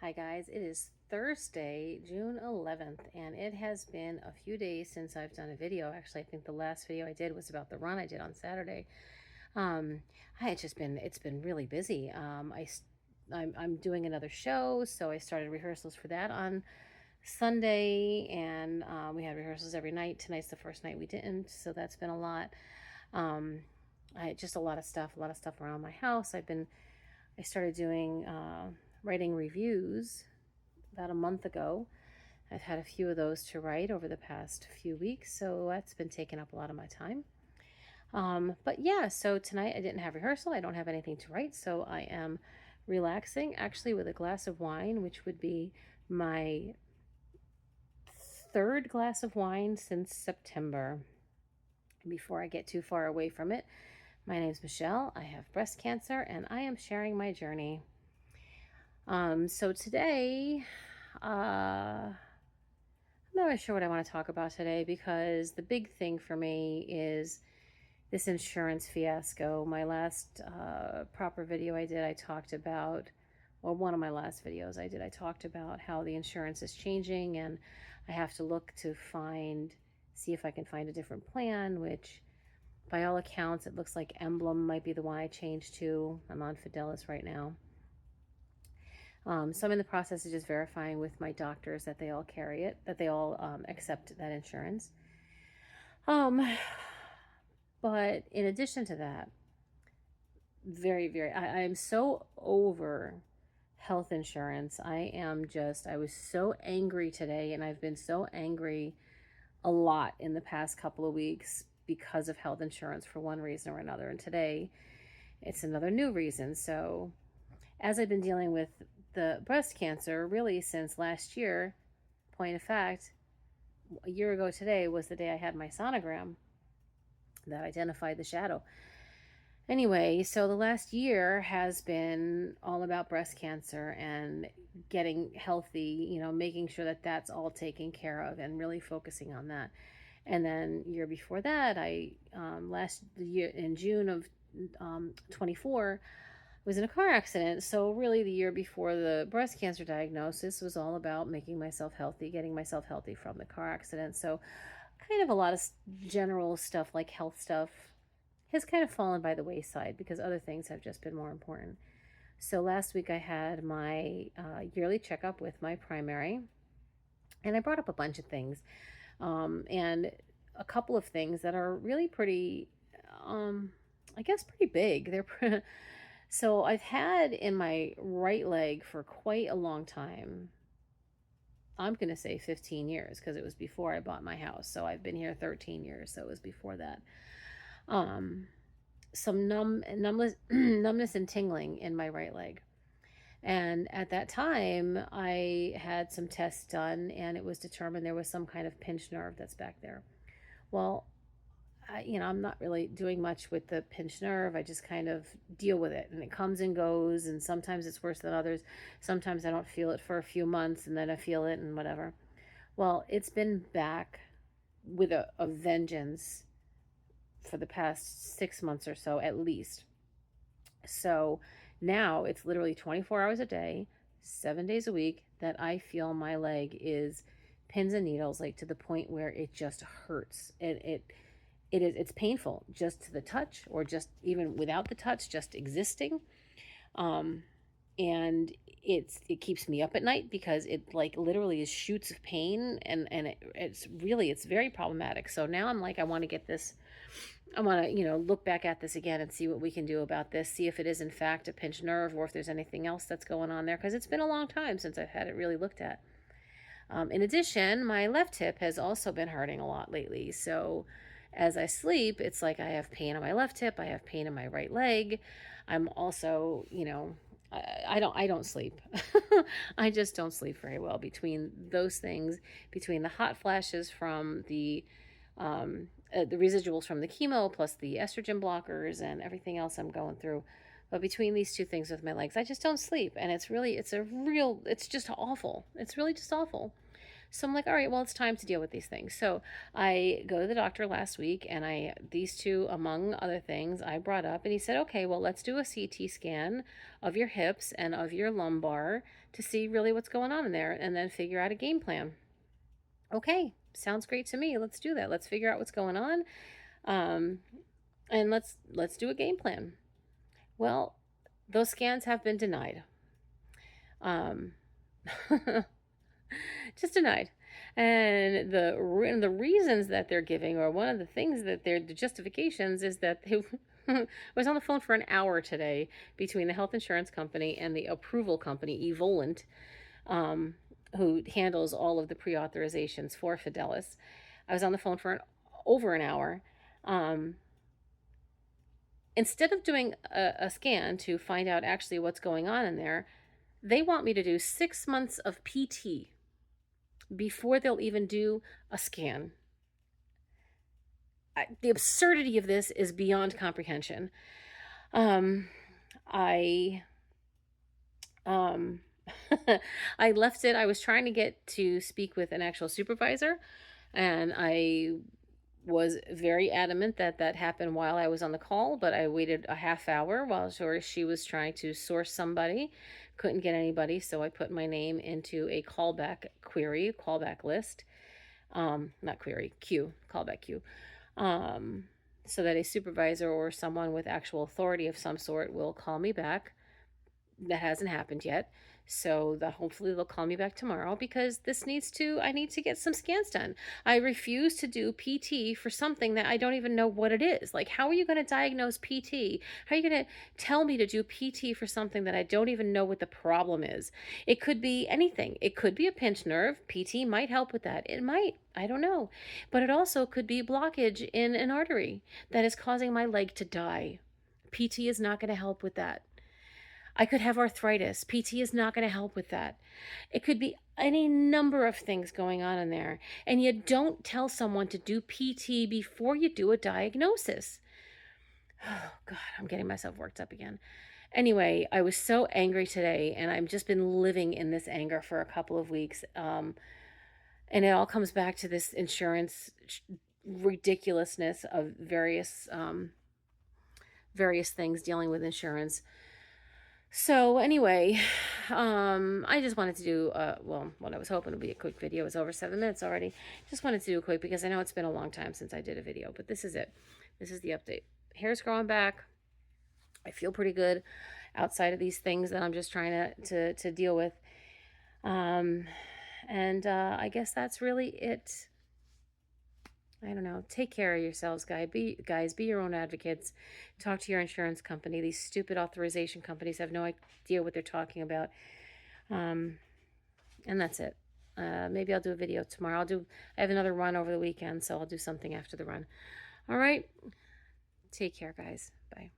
Hi guys, it is Thursday, June 11th, and it has been a few days since I've done a video. Actually, I think the last video I did was about the run I did on Saturday. Um, it's been really busy. I'm doing another show, so I started rehearsals for that on Sunday, and we had rehearsals every night. Tonight's the first night we didn't, so that's been a lot. Um, I just a lot of stuff around my house. I started doing writing reviews about a month ago. I've had a few of those to write over the past few weeks, so that's been taking up a lot of my time. But yeah, so tonight I didn't have rehearsal. I don't have anything to write, so I am relaxing actually with a glass of wine, which would be my third glass of wine since September. Before I get too far away from it, my name's Michelle. I have breast cancer and I am sharing my journey. So today, I'm not really sure what I want to talk about today because the big thing for me is this insurance fiasco. My last proper video I did, I talked about, or one of my last videos I did, I talked about how the insurance is changing and I have to look to see if I can find a different plan, which by all accounts, it looks like Emblem might be the one I changed to. I'm on Fidelis right now. So I'm in the process of just verifying with my doctors that they all carry it, that they all accept that insurance. But in addition to that, I am so over health insurance. I was so angry today, and I've been so angry a lot in the past couple of weeks because of health insurance for one reason or another. And today, it's another new reason. So, as I've been dealing with the breast cancer really since last year, point of fact, a year ago today was the day I had my sonogram that identified the shadow. Anyway, so the last year has been all about breast cancer and getting healthy, making sure that that's all taken care of and really focusing on that. And then year before that, last year in June of 24, was in a car accident. So really the year before the breast cancer diagnosis was all about making myself healthy, getting myself healthy from the car accident. So kind of a lot of general stuff like health stuff has kind of fallen by the wayside because other things have just been more important. So last week I had my yearly checkup with my primary, and I brought up a bunch of things, and a couple of things that are really pretty, I guess, pretty big. So I've had in my right leg for quite a long time. I'm going to say 15 years because it was before I bought my house. So I've been here 13 years. So it was before that. Um, some numbness and tingling in my right leg. And at that time, I had some tests done and it was determined there was some kind of pinched nerve that's back there. Well, I'm not really doing much with the pinched nerve. I just kind of deal with it and it comes and goes. And sometimes it's worse than others. Sometimes I don't feel it for a few months and then I feel it and whatever. Well, it's been back with a vengeance for the past 6 months or so, at least. So now it's literally 24 hours a day, 7 days a week that I feel my leg is pins and needles, like to the point where it just hurts. It's painful just to the touch or just even without the touch, just existing. Um, and it keeps me up at night because it like literally is shoots of pain and it's very problematic. So now I'm like, I want to, look back at this again and see what we can do about this, see if it is in fact a pinched nerve or if there's anything else that's going on there because it's been a long time since I've had it really looked at. In addition, my left hip has also been hurting a lot lately. So as I sleep, it's like I have pain on my left hip, I have pain in my right leg. I'm also, I don't sleep. I just don't sleep very well between those things, between the hot flashes from the residuals from the chemo plus the estrogen blockers and everything else I'm going through. But between these two things with my legs, I just don't sleep. And it's just awful. It's really just awful. So I'm like, all right, well, it's time to deal with these things. So I go to the doctor last week, and these two, among other things, I brought up, and he said, okay, well, let's do a CT scan of your hips and of your lumbar to see really what's going on in there, and then figure out a game plan. Okay, sounds great to me. Let's do that. Let's figure out what's going on, um, and let's do a game plan. Well, those scans have been denied. Um, just denied. And the reasons that they're giving, or one of the things that the justifications, is that they was on the phone for an hour today between the health insurance company and the approval company, Evolent, um, who handles all of the pre-authorizations for Fidelis. I was on the phone for over an hour. Um, Instead of doing a scan to find out actually what's going on in there, they want me to do 6 months of PT before they'll even do a scan. The absurdity of this is beyond comprehension. Um, I um, I left it. I was trying to get to speak with an actual supervisor, and I was very adamant that that happened while I was on the call, but I waited a half hour while she was trying to source somebody. Couldn't get anybody, so I put my name into a callback query, callback list. Not query, queue, callback queue. Um, so that a supervisor or someone with actual authority of some sort will call me back. That hasn't happened yet. So hopefully they'll call me back tomorrow, because I need to get some scans done. I refuse to do PT for something that I don't even know what it is. Like, how are you going to diagnose PT? How are you going to tell me to do PT for something that I don't even know what the problem is? It could be anything. It could be a pinched nerve. PT might help with that. It might. I don't know. But it also could be blockage in an artery that is causing my leg to die. PT is not going to help with that. I could have arthritis. PT is not going to help with that. It could be any number of things going on in there. And you don't tell someone to do PT before you do a diagnosis. Oh, God, I'm getting myself worked up again. Anyway, I was so angry today, and I've just been living in this anger for a couple of weeks. And it all comes back to this insurance ridiculousness of various things dealing with insurance. So anyway, I just wanted to do, well, what I was hoping would be a quick video. It was over 7 minutes already. Just wanted to do a quick, because I know it's been a long time since I did a video, but this is it. This is the update. Hair's growing back. I feel pretty good outside of these things that I'm just trying to deal with. And I guess that's really it. I don't know. Take care of yourselves, guys. Be your own advocates. Talk to your insurance company. These stupid authorization companies have no idea what they're talking about. And that's it. Maybe I'll do a video tomorrow. I have another run over the weekend, so I'll do something after the run. All right. Take care, guys. Bye.